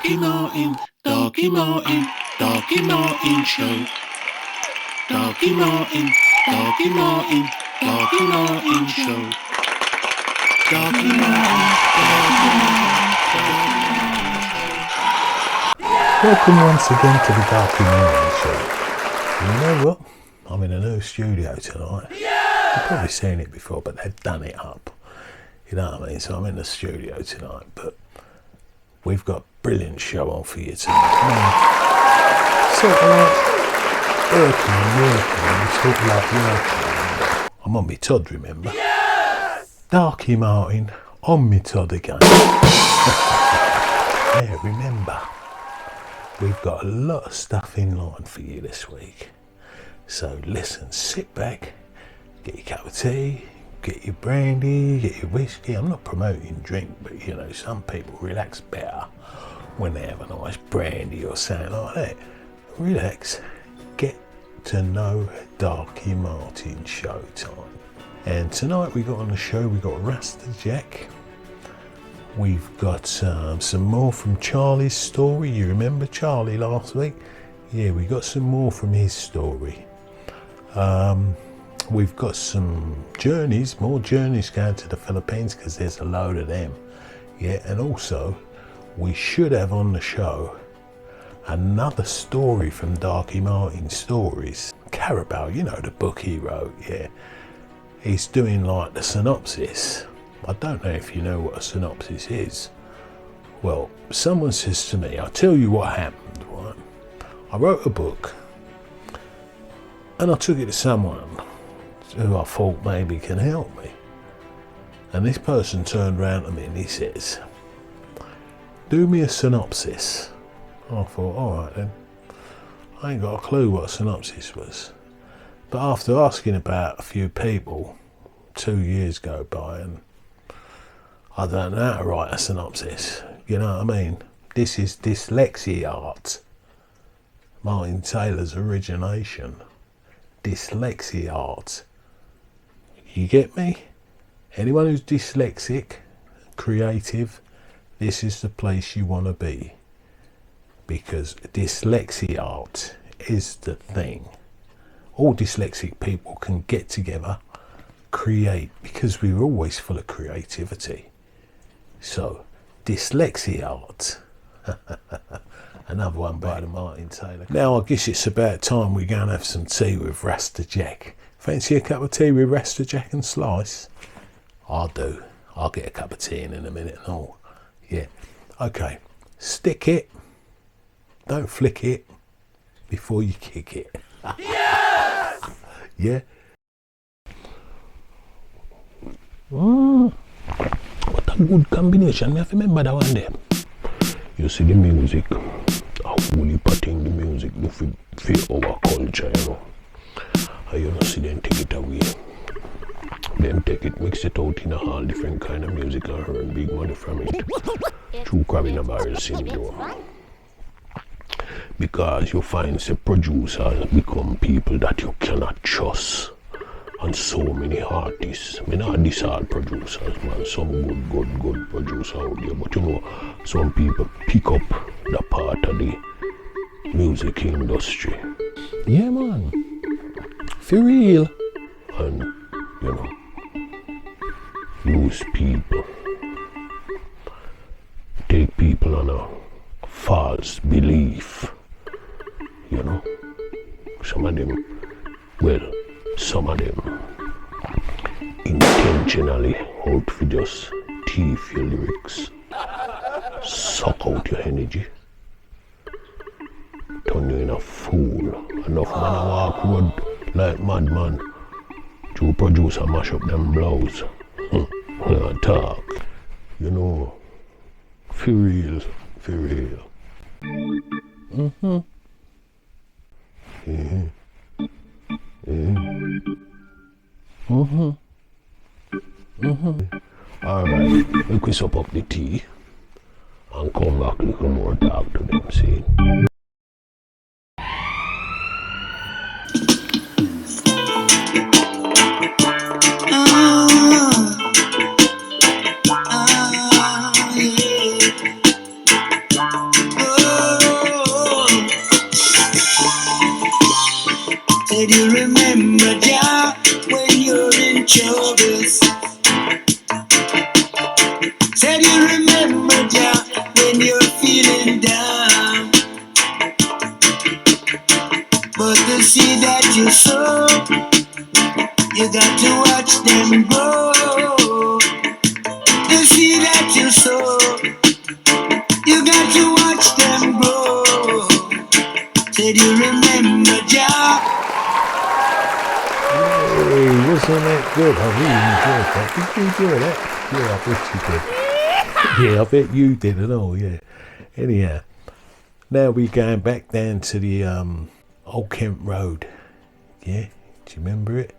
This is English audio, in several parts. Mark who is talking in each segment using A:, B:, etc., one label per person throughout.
A: Darkie Martin, Darkie Martin, Darkie Martin Show. Darkie Martin, Darkie Martin, Darkie Martin Show. Darkie Martin, Darkie Martin, Darkie Martin Show.
B: Welcome once again to the Darkie Martin Show. You know what? I'm in a new studio tonight. You've probably seen it before, but they've done it up. You know what I mean? So I'm in the studio tonight, but we've got a brilliant show on for you tonight. Sort of like working. I'm on my Todd, remember? Yes! Darkie Martin on my Todd again. Yeah, remember, we've got a lot of stuff in line for you this week. So listen, sit back, get your cup of tea, get your brandy, get your whiskey. I'm not promoting drink, but you know, some people relax better when they have a nice brandy or something like that. Relax, get to know Darkie Martin show time. And tonight we got on the show, we got Rasta Jack. We've got some more from Charlie's story. You remember Charlie last week? Yeah, we got some more from his story. We've got some journeys, more journeys going to the Philippines because there's a load of them. Yeah, and also we should have on the show another story from Darkie Martin Stories. CARABAO, you know, the book he wrote, yeah. He's doing like the synopsis. I don't know if you know what a synopsis is. Well, someone says to me, I'll tell you what happened, right? I wrote a book and I took it to someone who I thought maybe can help me. And this person turned around to me and he says, do me a synopsis. I thought, all right then. I ain't got a clue what a synopsis was. But after asking about a few people, 2 years go by and I don't know how to write a synopsis. You know what I mean? This is Dyslexia Art. Martin Taylor's origination. Dyslexia Art. You get me? Anyone who's dyslexic, creative, this is the place you want to be. Because Dyslexia Art is the thing. All dyslexic people can get together, create, because we're always full of creativity. So, Dyslexia Art. Another one by the Martin Taylor. Now I guess it's about time we go and have some tea with Rasta Jack. Fancy a cup of tea with Rasta Jack and Slice? I'll do. I'll get a cup of tea in a minute and all. Yeah. Okay. Stick it. Don't flick it before you kick it. Yes! Yeah? What a good combination. I have to remember that one there. You see the music, a whole heap of thing the music do for our culture, you know. And you know, see them take it away. Them take it, mix it out in a whole different kind of music and earn big money from it. True crab in a barrel syndrome. Because you find the producers become people that you cannot trust. And so many artists. I mean, not these art producers, man. Some good producers out there. But you know, some people pick up the part of the music industry. Yeah, man. For real. And, you know, use people. Take people on a false belief. You know. Some of them, well, some of them intentionally out for just thief your lyrics, suck out your energy, turn you in a fool. Enough man a walk road like madman to produce and mash up them blows. Talk, you know, for real, for real. Alright, we can sup up the tea and come back a little more talk to them, see?
A: Said you remember Jah when you're feeling down, but the seed that you sow, you got to watch them grow. The seed that you sow, you got to watch them grow. Said you remember Jah.
B: Hey, wasn't that good? I really enjoyed that. Did you enjoy that? Yeah, I bet you did. Yeah, I bet you did and all, yeah. Anyhow, now we're going back down to the Old Kent Road. Yeah, do you remember it?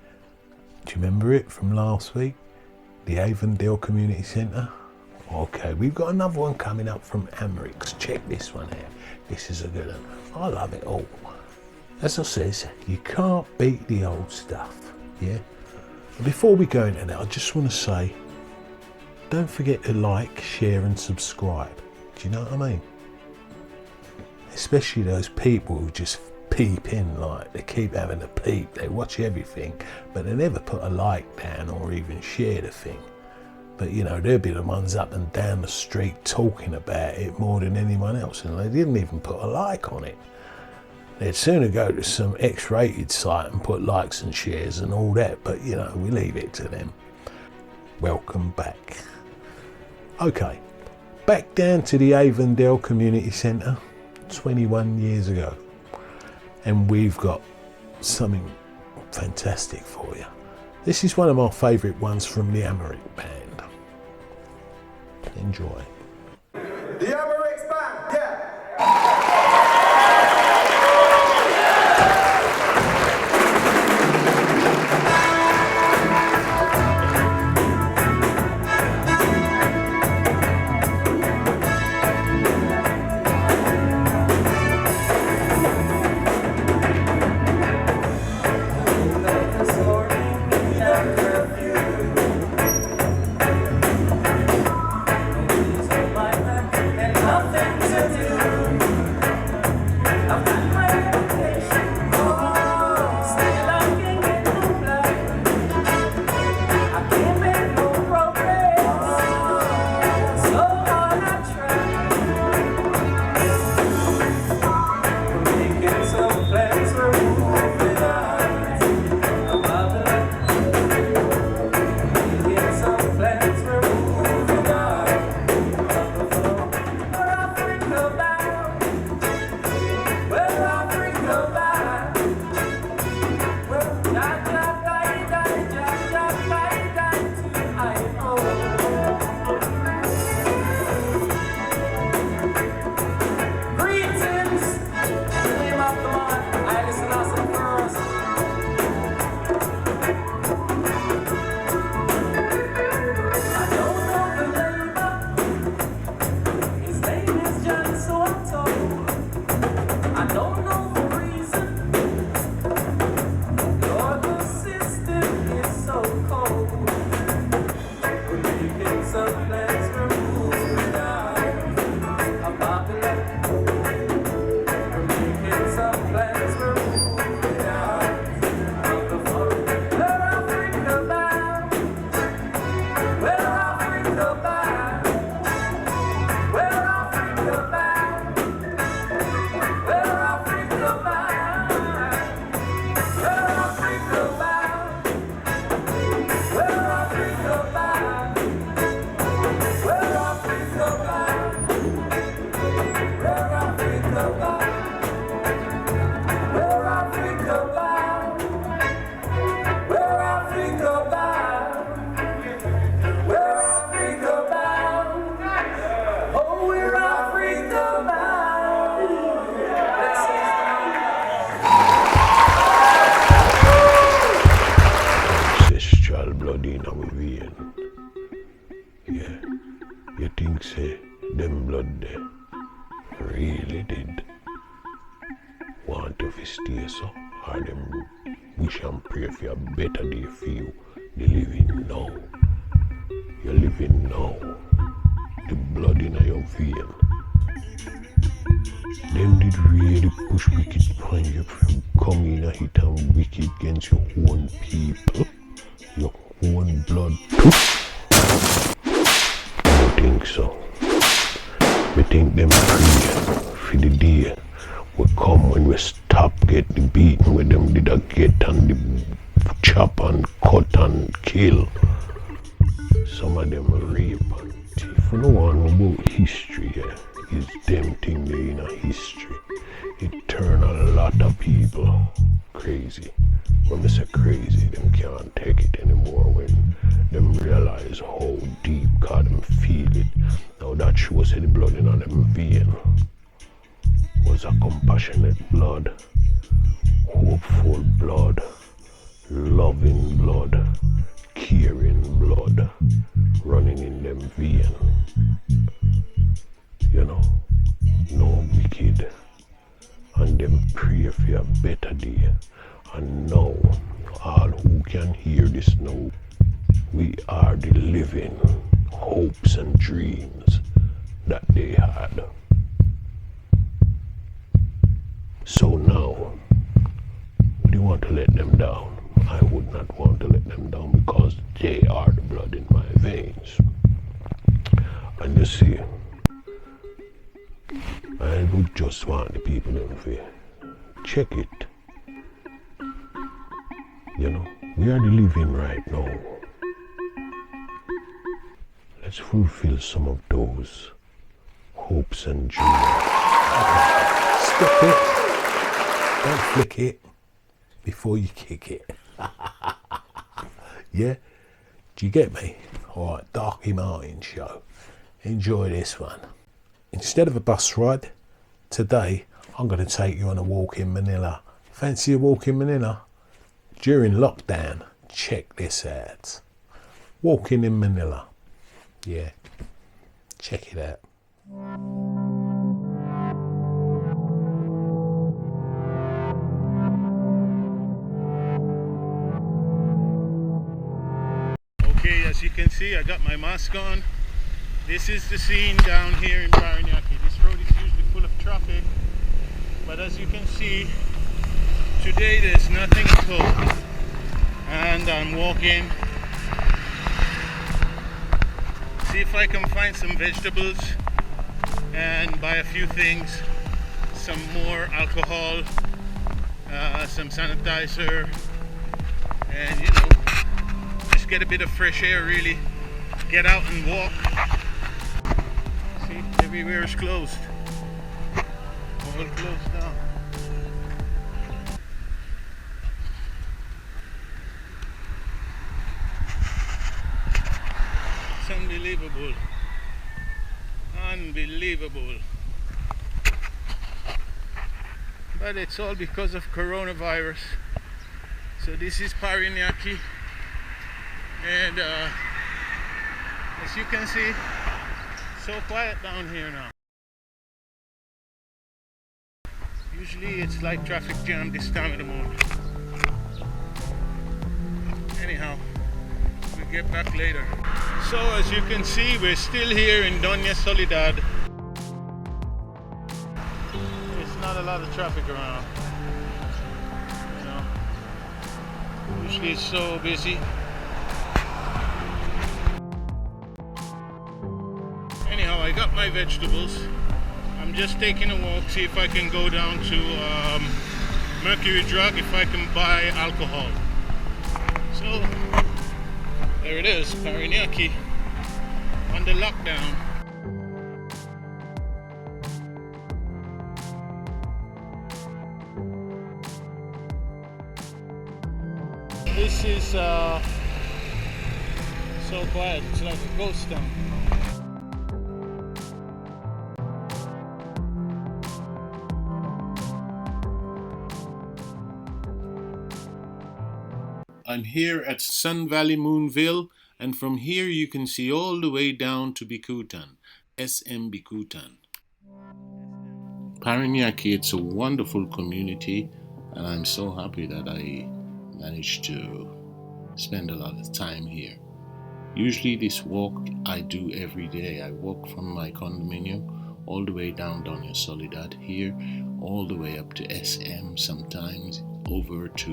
B: Do you remember it from last week? The Avondale Community Centre? Okay, we've got another one coming up from Amherst. Check this one out. This is a good one. I love it all. As I says, you can't beat the old stuff, yeah? But before we go into that, I just want to say, don't forget to like, share and subscribe. Do you know what I mean? Especially those people who just peep in, like they keep having a peep, they watch everything, but they never put a like down or even share the thing. But you know, they'll be the ones up and down the street talking about it more than anyone else, and they didn't even put a like on it. They'd sooner go to some X-rated site and put likes and shares and all that, but you know, we leave it to them. Welcome back. Okay, back down to the Avondale Community Centre 21 years ago. And we've got something fantastic for you. This is one of my favourite ones from the Amherst Band. Enjoy.
C: The Amherst Band, yeah.
B: Wish and pray for a better day for you. The living now. You're living now. The blood in your vein. Them did really push wicked point you from coming and hit and wicked against your own people. Your own blood too. You think think so. We think them free for the day we come when we stop get the beating with them did a get and the chop and cut and kill. Some of them rape and thief. You know one about history, yeah, is them thing they in a history. It turn a lot of people crazy. When they say crazy, them can't take it anymore when them realize how deep God them feel it. Now that shows the blood in them vein was a compassionate blood, hopeful blood, loving blood, caring blood running in them vein. You know, no wicked. And them pray for a better day. And now, all who can hear this know, we are the living hopes and dreams that they had. So now, would you want to let them down? I would not want to let them down because they are the blood in my veins. And you see, I would just want the people to check it. You know, we are the living right now. Let's fulfill some of those hopes and dreams. Stop it. Don't flick it before you kick it. Yeah? Do you get me? Alright, Darkie Martin show. Enjoy this one. Instead of a bus ride, today I'm going to take you on a walk in Manila. Fancy a walk in Manila? During lockdown, check this out. Walking in Manila. Yeah, check it out.
D: Okay, as you can see, I got my mask on. This is the scene down here in Paranaque. This road is usually full of traffic, but as you can see, today there's nothing at all. And I'm walking. See if I can find some vegetables and buy a few things. Some more alcohol, some sanitizer, and you know, just get a bit of fresh air really. Get out and walk. See, everywhere is closed. All closed now. It's unbelievable. Unbelievable. But it's all because of coronavirus. So this is Paranaque, and as you can see, so quiet down here now. Usually it's like traffic jam this time of the morning. Anyhow, we'll get back later. So as you can see, we're still here in Doña Soledad. There's not a lot of traffic around. You know, usually it's so busy. Anyhow, I got my vegetables. I'm just taking a walk, see if I can go down to Mercury Drug, if I can buy alcohol. So, there it is, Paranaque, under lockdown. This is so quiet, it's like a ghost town. I'm here at Sun Valley Moonville, and from here you can see all the way down to Bicutan, SM Bicutan. Paranaque, it's a wonderful community, and I'm so happy that I managed to spend a lot of time here. Usually this walk I do every day. I walk from my condominium all the way down Doña Soledad here, all the way up to SM, sometimes over to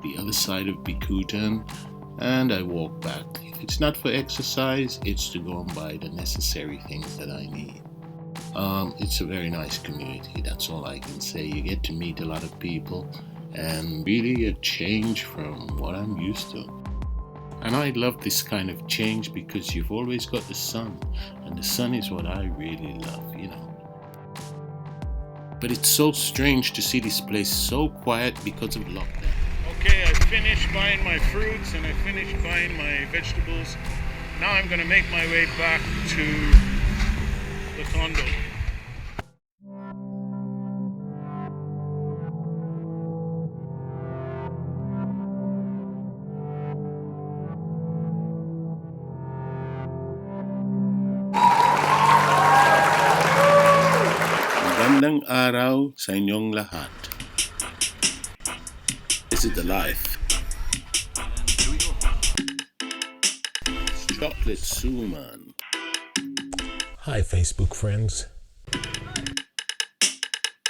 D: the other side of Bicutan, and I walk back. If it's not for exercise, it's to go and buy the necessary things that I need. It's a very nice community, that's all I can say. You get to meet a lot of people and really a change from what I'm used to. And I love this kind of change because you've always got the sun, and the sun is what I really love, you know. But it's so strange to see this place so quiet because of lockdown.
E: Okay, I finished buying my fruits and I finished buying my vegetables. Now I'm gonna make my way back to the condo.
D: Magandang araw sa inyong lahat. This is the life. Chocolate Suman.
B: Hi, Facebook friends.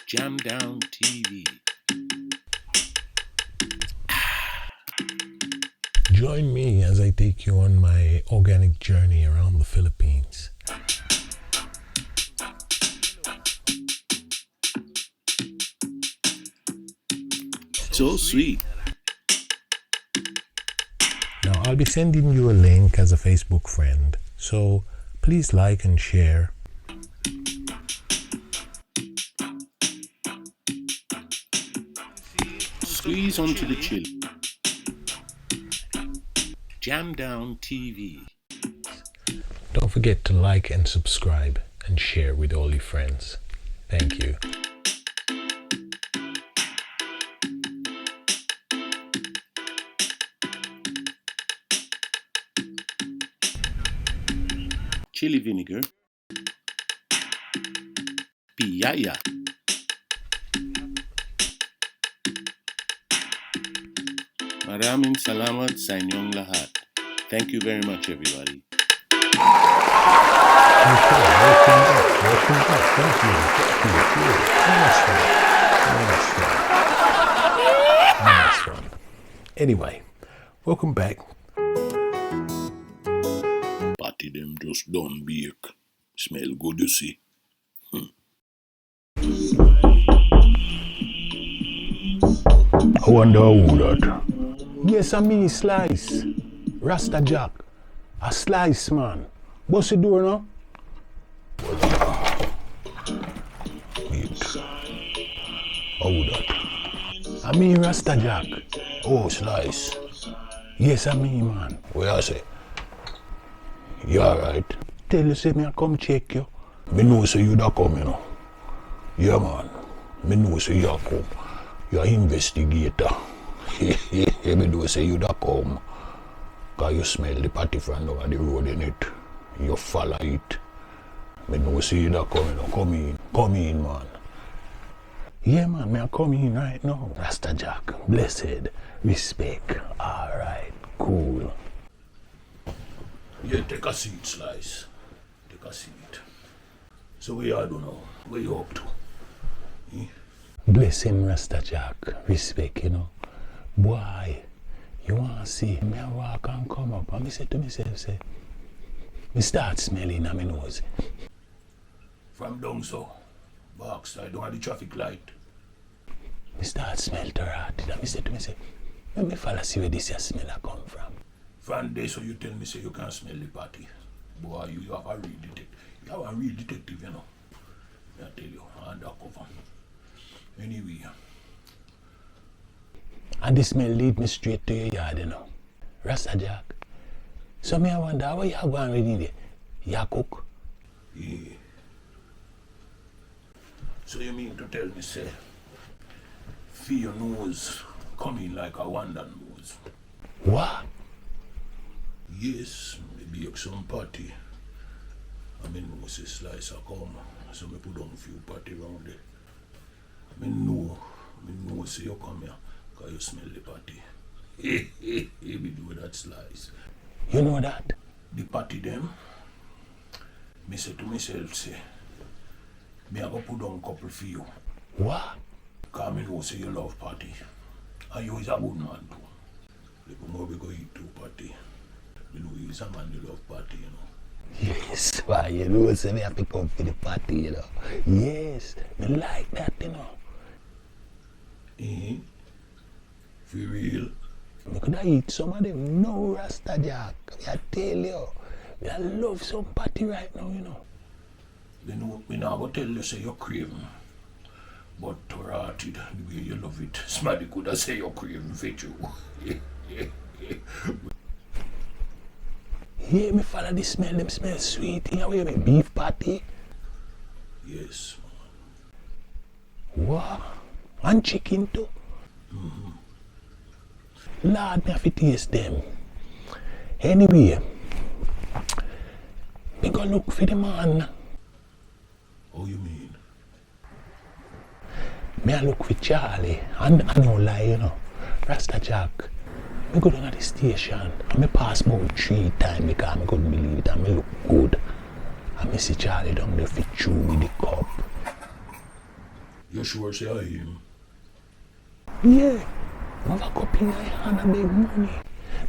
D: Jam Down TV.
B: Join me as I take you on my organic journey around the Philippines.
D: So sweet.
B: Now, I'll be sending you a link as a Facebook friend, so please like and share.
D: Squeeze onto the chill. Jam Down TV.
B: Don't forget to like and subscribe and share with all your friends. Thank you.
D: Chili vinegar. Piyaya. Maraming salamat sa inyong lahat. Thank you very much, everybody.
B: Okay, welcome back. Thank you. Nice one. Anyway, welcome back.
D: Patty them just done bake. Smell good, you see.
B: I wonder who that. Yes, I mean Slice. Rasta Jack. A Slice, man. What's the door now? Wait. Who that? I mean Rasta Jack. Oh, Slice. Yes, I mean, man. What I say? You alright? Tell you, say me I come check you. Me know say you da come, you know. Yeah, man. Me know say you come. You're an investigator. Me know say you da come. Cause you smell the party from down the road in it. You follow it. Me know say you da come, you know. Come in, man. Yeah, man, me I come in right now. Rasta Jack, blessed, respect. Alright, cool. Yeah, take a seat, Slice. Take a seat. So what you do now? What you up to? Eh? Bless him, Rasta Jack. Respect, you know. Boy, you want to see me walk and come up. And I say to myself, say, me start smelling on my nose. From down so, backside, down at the traffic light. Me start smell to rotted. And I say to myself, let me follow see where this here smell come from. From there, so you tell me, say you can't smell the party. Boy, you have a real detective. You have a real detective, you know. I tell you, undercover. Anyway. And the smell lead me straight to your yard, you know. Rasta Jack. So me I wonder, how you going ready there? You cook? Yeah. So you mean to tell me, say, feel your nose coming like a wonder nose? What? Yes, maybe you some party. I mean, no say Slice a come, so me put on a few party around there. I mean, no say you come here, cause you smell the party. Me do that Slice. You know that? The party them, me say to myself, say, me I go put on a couple for you. What? Cause me know say you love party. And you is a good man too. Little more we go eat too party. You know, he's a man who love party, you know.
F: Yes, why you know, say me have to come for the party, you know. Yes, me like that, you know.
B: For real?
F: Me coulda eat some of them, no Rasta Jack. I tell you, I love some party right now, you know.
B: You know, me now go tell you say you're craving. But rotted, the way you love it, somebody coulda say you're craving for you.
F: Yeah, me follow the smell, them smell sweet. Here we make beef patty.
B: Yes,
F: What? And chicken too? Lord, me have to taste them. Anyway, me go look for the man.
B: How you mean?
F: Me a look for Charlie. And I no lie, you know. Rasta Jack. Me go down at the station and me pass about 3 times because I couldn't believe it and me look good. And me see Charlie down there fit chew with the cup.
B: You sure say I him?
F: Yeah, I have a cup in my hand and big money.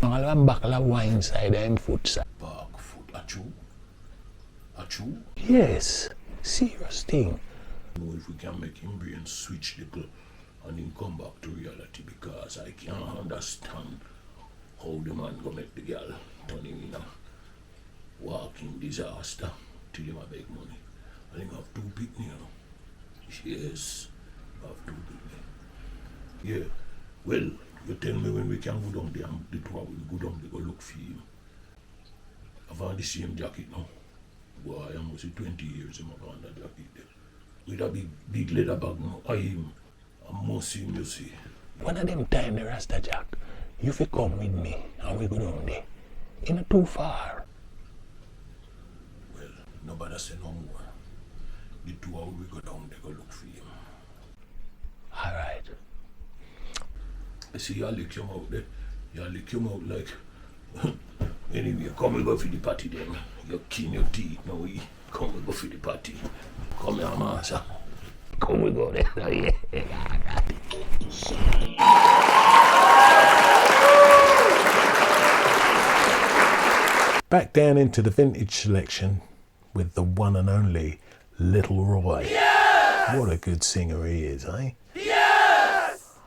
F: I have a buckle of wine inside and foot side.
B: Back foot, a chew?
F: Yes, serious thing.
B: Know if we can make him brain switch little and him come back to reality because I can't understand how the man go make the girl turn him in a walking disaster till him a beg money. And him have 2 picnic, you know. Yes, have 2 picnic. Yeah, well, you tell me when we can go down there and the 2 will go down there go look for him. I've had the same jacket now. Boy, I must say 20 years him have on that jacket there. With a big leather bag now. I must see him, you see.
F: One of them time the Rasta Jack, you fi come with me and we go down there. It's not too far.
B: Well, nobody say no more. The 2 hours we go down there go look for him.
F: Alright.
B: I see you lick him out there. You lick him out like anyway, come we go for the party then. You clean your teeth now we come we go for the party. Come here, master.
F: Come we go there. Oh, yeah.
B: Back down into the vintage selection with the one and only Little Roy. Yes! What a good singer he is, eh?
A: Yes!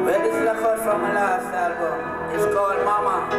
A: Well, this is a cut from my last album. It's called Mama.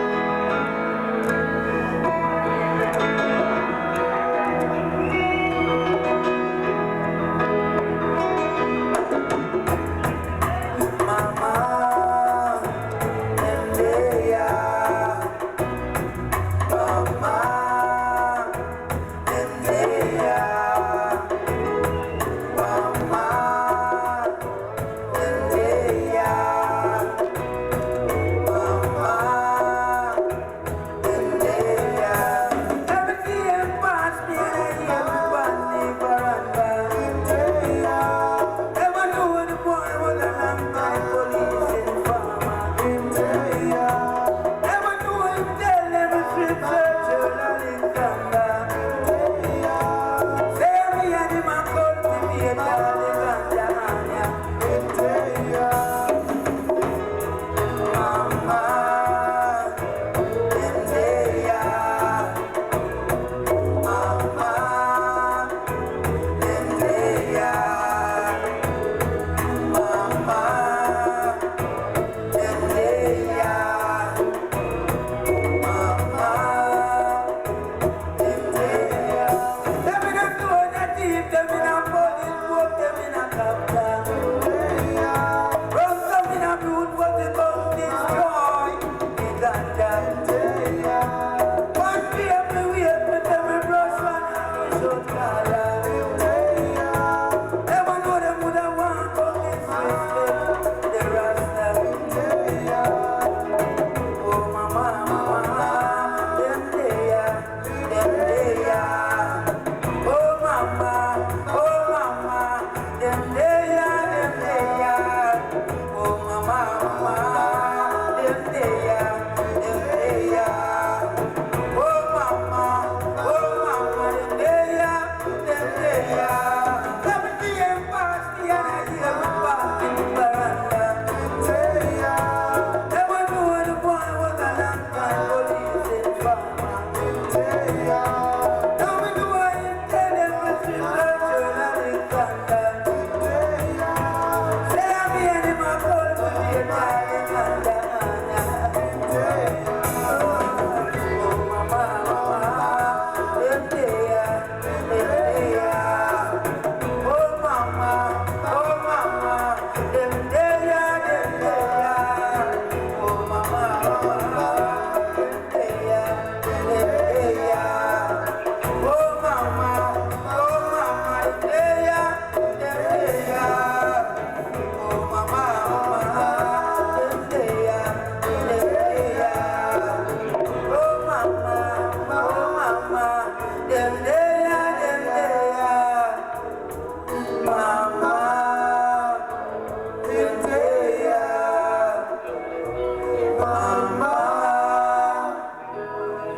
C: mama,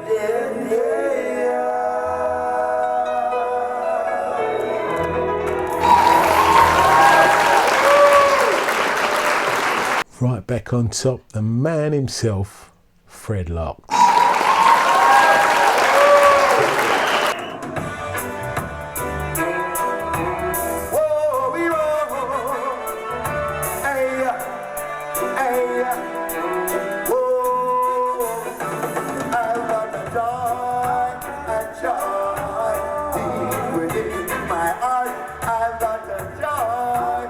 C: yeah, yeah.
B: Right back on top, the man himself, Fred Locke.
C: Whoa, we roll. Hey, hey, whoa. I've got a joy deep within my heart. I've got a joy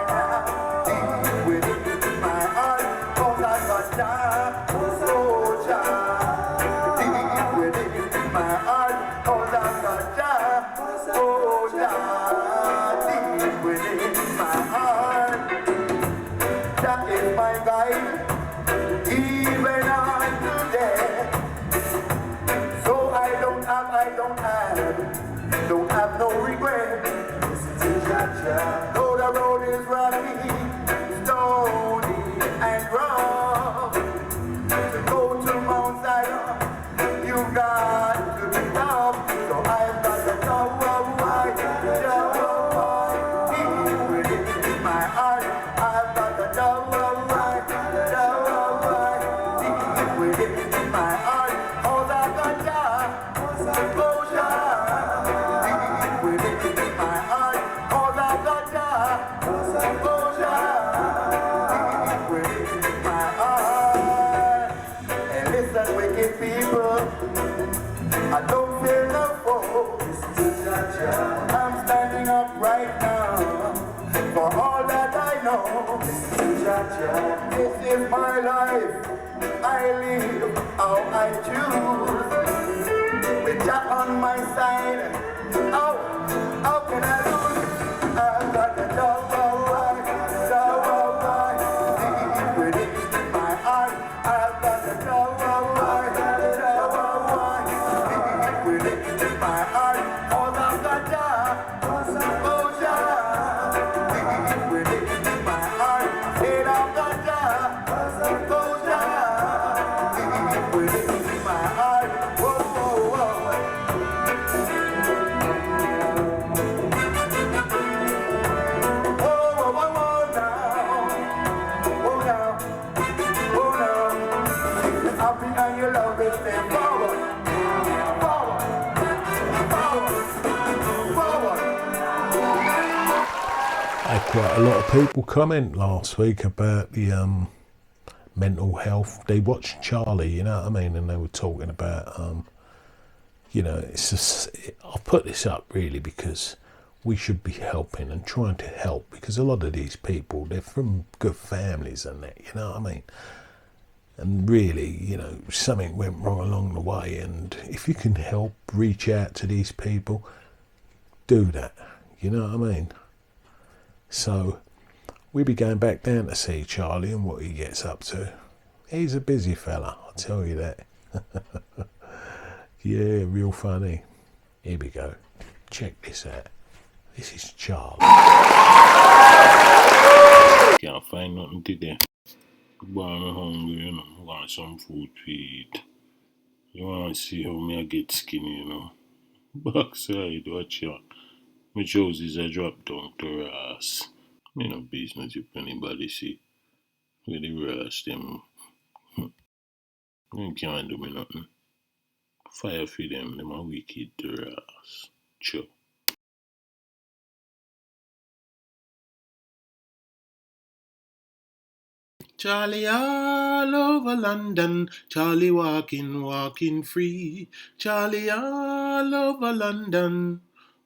C: now deep within my heart. 'Cause I've got joy, deep within my heart. 'Cause I've got joy, deep within my heart. That is my guide, even on today. So I don't have no regret. Though the road is rocky, stony, and rough, to go to Mount Zion, you got to be tough. So I've got the deep within my heart. I've got the deep within my heart. 'Cause I've got deep within my heart. 'Cause I've got deep within my heart. And listen, wicked people, I don't fear no foe. I'm standing up right now for all that I know. This is my life. I live how I choose. With Jah on my side, how can I lose? I've got the deep within my heart. I've got the deep within my heart. 'Cause I've got deep within my heart. Said I've got deep within my heart. Whoa, whoa, whoa. Whoa, whoa, whoa, now. Whoa, now. Whoa, now. If you're happy and you love it, stay forward. Forward. Forward. Forward.
B: I had quite a lot of people comment last week about the mental health. They watched Charlie, you know what I mean, and they were talking about it's just, I'll put this up really because we should be helping and trying to help, because a lot of these people, they're from good families and that, you know what I mean, and really, something went wrong along the way, and if you can help reach out to these people, do that, you know what I mean. So we be going back down to see Charlie and what he gets up to. He's a busy fella, I'll tell you that. Yeah, real funny. Here we go. Check this out. This is Charlie.
D: Can't find nothing today. Boy, I'm hungry, I want some food to eat. You want to see how me I get skinny, Backside, watch out. My trousers are drop down to ass. Me no business if anybody see. With the rest, them. You can't do me nothing. Fire for them are wicked to ass. Sure. Charlie all over London, Charlie walking free. Charlie all over London,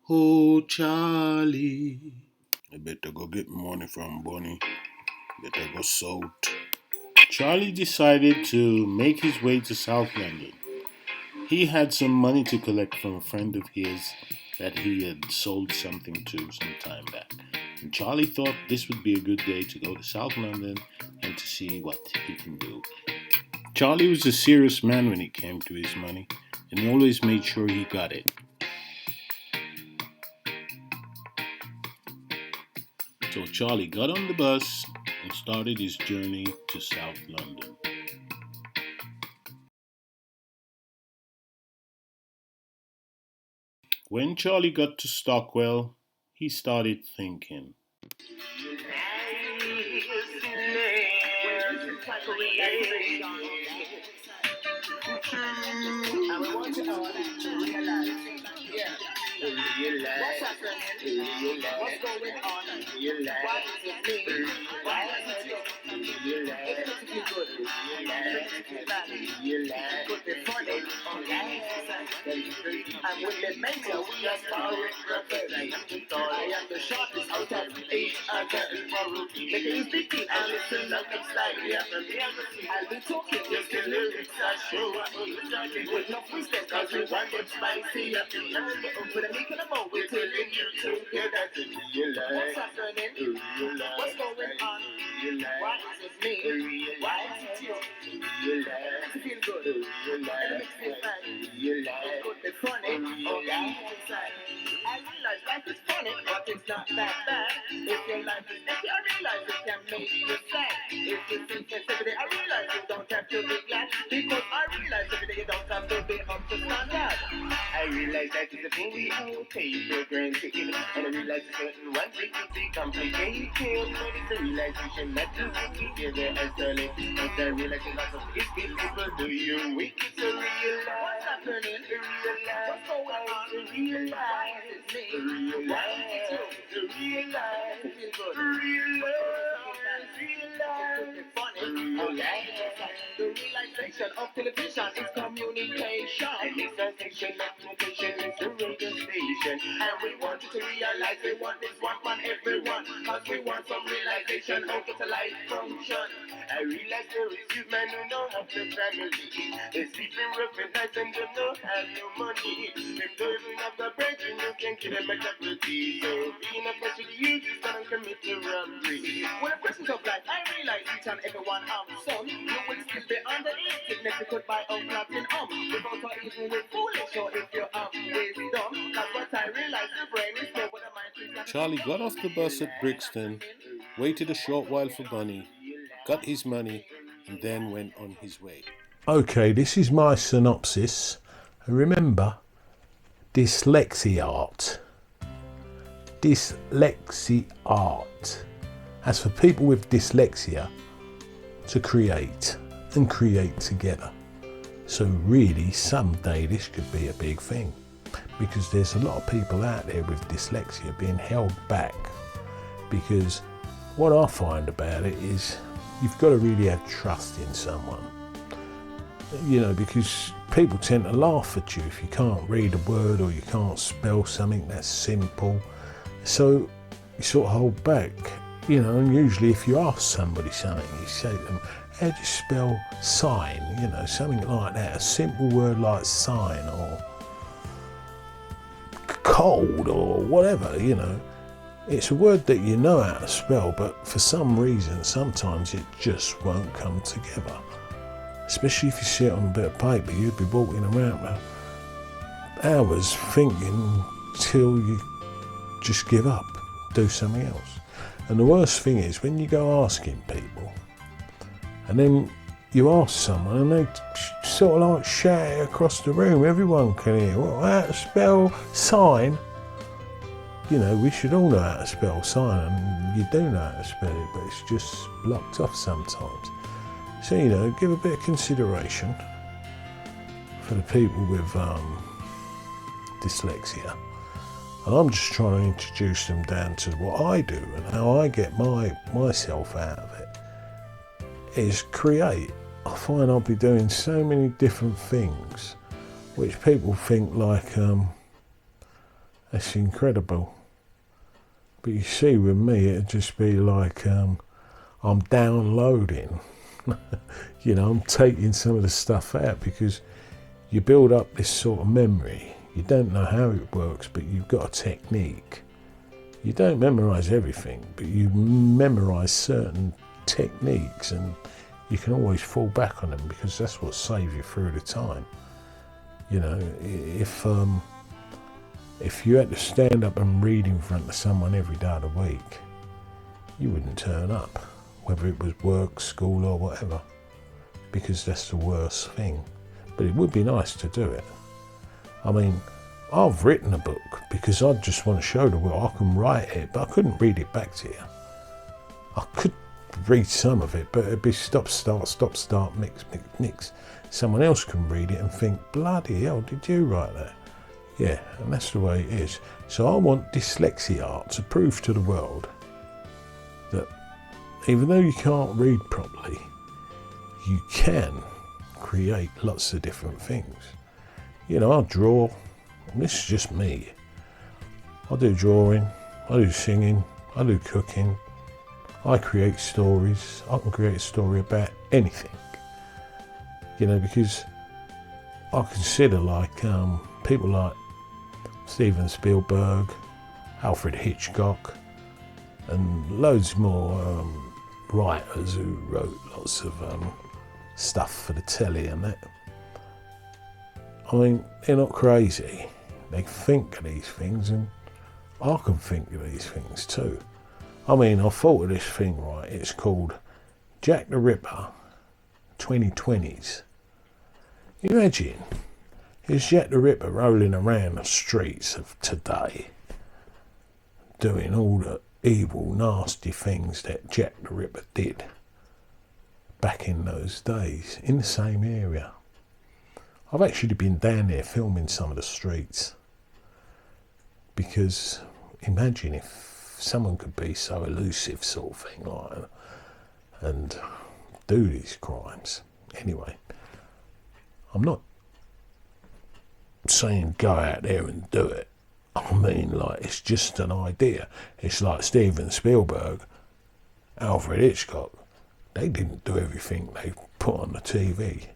D: oh Charlie. I better go get money from Bonnie, better go south. Charlie decided to make his way to South London. He had some money to collect from a friend of his that he had sold something to some time back. And Charlie thought this would be a good day to go to South London and to see what he can do. Charlie was a serious man when it came to his money, and he always made sure he got it. So Charlie got on the bus and started his journey to South London. When Charlie got to Stockwell, he started thinking.
C: And we want you all to realize, what's happening, what's going on, why is it me, why is it you, it makes you feel good, it makes you feel bad, it could be funny, and with the mental, we are sorry, I am the shortest out of each other, make it easy, and listen up next time, I'll be talking, just the lyrics are sure, with no freestyle, cause we want them spicy, for the making of more, we're telling you together to realize what's happening, what's going on, why is it me, why is it you, it makes you feel good, and it makes me fine, it could be funny, oh yeah, inside. I realize life is funny, but it's not that bad. If your life is empty, I realize it can make you sad. If you think that every day, I realize you don't have to be glad. Because I realize every day you don't have to be up to standard. I realize that is a thing we all take for granted. And I realize it's certain ones we can see complicated. But it's a realization that you think together as solid. As I realize a lot of it's people do you wicked to realize what's happening, realize what's going on, realize it's me, why is it you, realize it feels good, realize it's funny, oh yeah, the realization of television is communication, and this sensation of communication is the radio station, and we want you to realize we want this one for everyone, cause we want some realization out of the life function. I realize there is youth men who don't have the family, they sleeping rough at night and they don't have no money, they don't even have the bread and you can kill them at the pretty, so being a person to youth is gonna commit to robbery. When the questions of life, I realize each and everyone son, you will still be under sickness you could buy a platinum, without or even with foolish or if you're wisdom, that's what I realize the brain is there with the mind.
D: Charlie got off the bus at Brixton, waited a short while for Bunny, got his money, and then went on his way.
B: Okay, this is my synopsis. Remember, Dyslexia Art. Dyslexia Art. That's for people with dyslexia to create and create together. So really, someday this could be a big thing, because there's a lot of people out there with dyslexia being held back, because what I find about it is you've got to really have trust in someone, you know, because people tend to laugh at you if you can't read a word or you can't spell something that's simple, so you sort of hold back, you know. And usually if you ask somebody something, you say to them, how do you spell sign, you know, something like that, a simple word like sign or cold or whatever, you know. It's a word that you know how to spell, but for some reason, sometimes it just won't come together. Especially if you see it on a bit of paper, you'd be walking around for hours thinking till you just give up, do something else. And the worst thing is when you go asking people, and then you ask someone and they sort of like shout it across the room, everyone can hear, well, how to spell sign? You know, we should all know how to spell sign, and you do know how to spell it, but it's just blocked off sometimes. So, you know, give a bit of consideration for the people with dyslexia. And I'm just trying to introduce them down to what I do and how I get myself out of it, is create. I find I'll be doing so many different things which people think like, that's incredible. But you see, with me, it'd just be like I'm downloading. You know, I'm taking some of the stuff out, because you build up this sort of memory. You don't know how it works, but you've got a technique. You don't memorise everything, but you memorise certain techniques, and you can always fall back on them, because that's what saves you through the time. You know, if you had to stand up and read in front of someone every day of the week, you wouldn't turn up. whether it was work, school or whatever, because that's the worst thing. But it would be nice to do it. I mean, I've written a book because I just want to show the world I can write it, but I couldn't read it back to you. I could read some of it, but it'd be stop, start, mix, mix, mix. Someone else can read it and think, bloody hell, did you write that? Yeah, and that's the way it is. So I want Dyslexia Art to prove to the world that even though you can't read properly, you can create lots of different things. You know, I draw, and this is just me. I do drawing, I do singing, I do cooking, I create stories. I can create a story about anything. You know, because I consider like people like Steven Spielberg, Alfred Hitchcock, and loads more writers who wrote lots of stuff for the telly and that. I mean, they're not crazy. They think of these things, and I can think of these things too. I mean, I thought of this thing, right? It's called Jack the Ripper 2020s. Imagine, it's Jack the Ripper rolling around the streets of today, doing all the evil, nasty things that Jack the Ripper did back in those days, in the same area. I've actually been down there filming some of the streets, because imagine if someone could be so elusive, sort of thing, like, and do these crimes. Anyway, I'm not saying go out there and do it. I mean, like, it's just an idea. It's like Steven Spielberg, Alfred Hitchcock. They didn't do everything they put on the TV.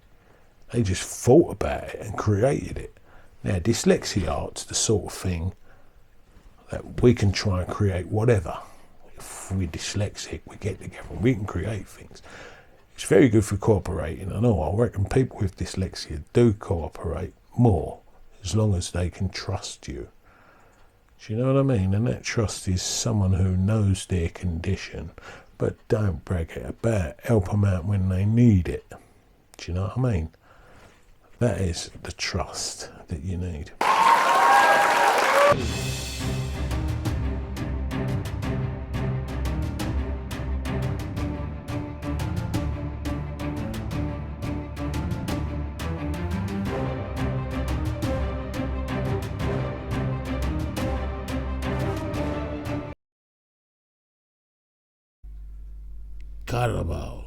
B: They just thought about it and created it. Now, Dyslexia Art's the sort of thing that we can try and create whatever. If we're dyslexic, we get together and we can create things. It's very good for cooperating. I know, I reckon people with dyslexia do cooperate more, as long as they can trust you. Do you know what I mean? And that trust is someone who knows their condition, but don't brag it about, help them out when they need it. Do you know what I mean? That is the trust that you need. CARABAO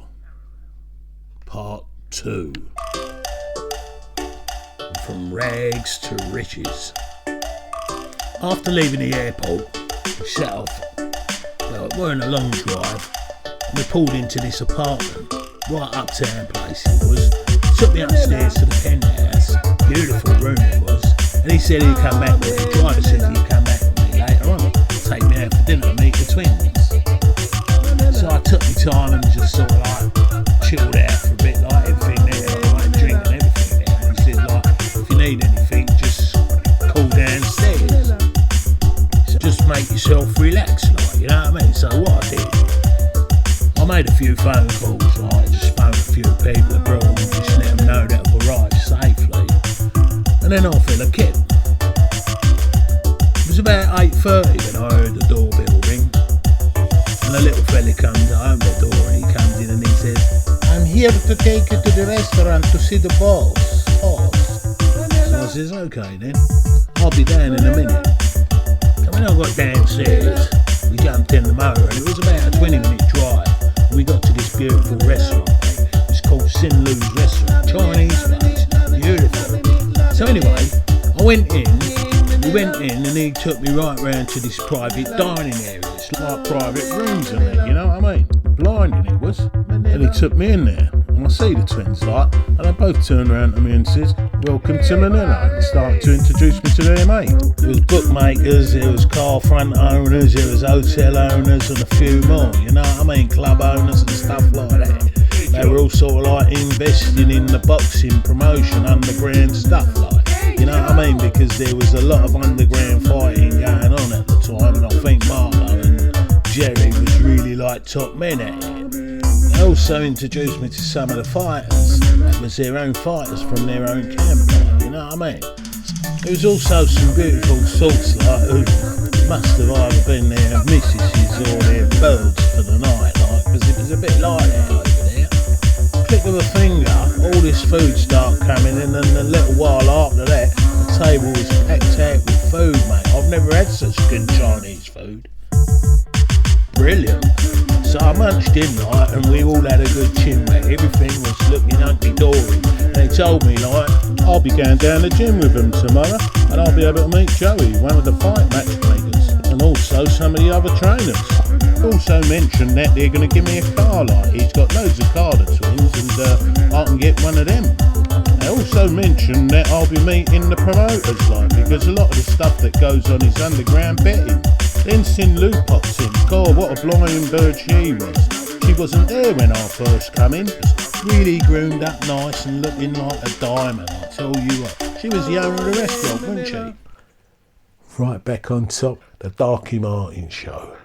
B: Part 2. From rags to riches. After leaving the airport, we set off. Well, it weren't a long drive. We pulled into this apartment, right uptown place it was. Took me upstairs to the penthouse. Beautiful room it was. And he said he'd come back with me. The driver said he'd come back with me later on. Take me out for dinner and meet the twins. So I took my time and just sort of like chilled out for a bit, like everything there, like drink and everything there. And he said, like, if you need anything, just call downstairs. So just make yourself relax, like, you know what I mean? So what I did, I made a few phone calls, like, just phoned a few people abroad and just let them know that I've arrived safely. And then I fell a kid. It was about 8:30 when I heard the doorbell ring. And a little fella comes to open the door, and he comes in and he says, "I'm here to take you to the restaurant to see the boss." So I says, "Okay then, I'll be down in a minute." So when I got downstairs, we jumped in the motor, and it was about a 20-minute drive. And we got to this beautiful restaurant, mate. It's called Sin Lu's Restaurant, Chinese place, beautiful. So anyway, we went in and he took me right round to this private dining area. It's like private rooms in there, you know what I mean? Blinding it was. And he took me in there. And I see the twins like, and they both turned around to me and says, "Welcome to Manila," and started to introduce me to their mate. There was bookmakers, there was car front owners, there was hotel owners and a few more, you know what I mean? Club owners and stuff like that. They were all sort of like investing in the boxing promotion, underground stuff like. You know what I mean? Because there was a lot of underground fighting going on at the time, and I think Marlo and Jerry was really like top men at it. They also introduced me to some of the fighters. That was their own fighters from their own camp, like, you know what I mean? There was also some beautiful sorts like who must have either been their mistresses or their birds for the night, like, because it was a bit like that over there. Click of a finger, all this food started coming in, and a little while after that, the table was packed out with food, mate. I've never had such good Chinese food. Brilliant. So I munched in, like, and we all had a good chin, mate. Everything was looking hunky-dory. And they told me, like, I'll be going down the gym with them tomorrow, and I'll be able to meet Joey, one of the fight matchmakers, and also some of the other trainers. Also mentioned that they're going to give me a car, like, he's got loads of Carter twins, and I can get one of them. They also mentioned that I'll be meeting the promoters, like, because a lot of the stuff that goes on is underground betting. Then Sin Lou pops in. God, what a flying bird she was. She wasn't there when I first come in. Really groomed up nice and looking like a diamond, I tell you what. She was the owner of the restaurant, wasn't she? Right back on top, the Darkie Martin show.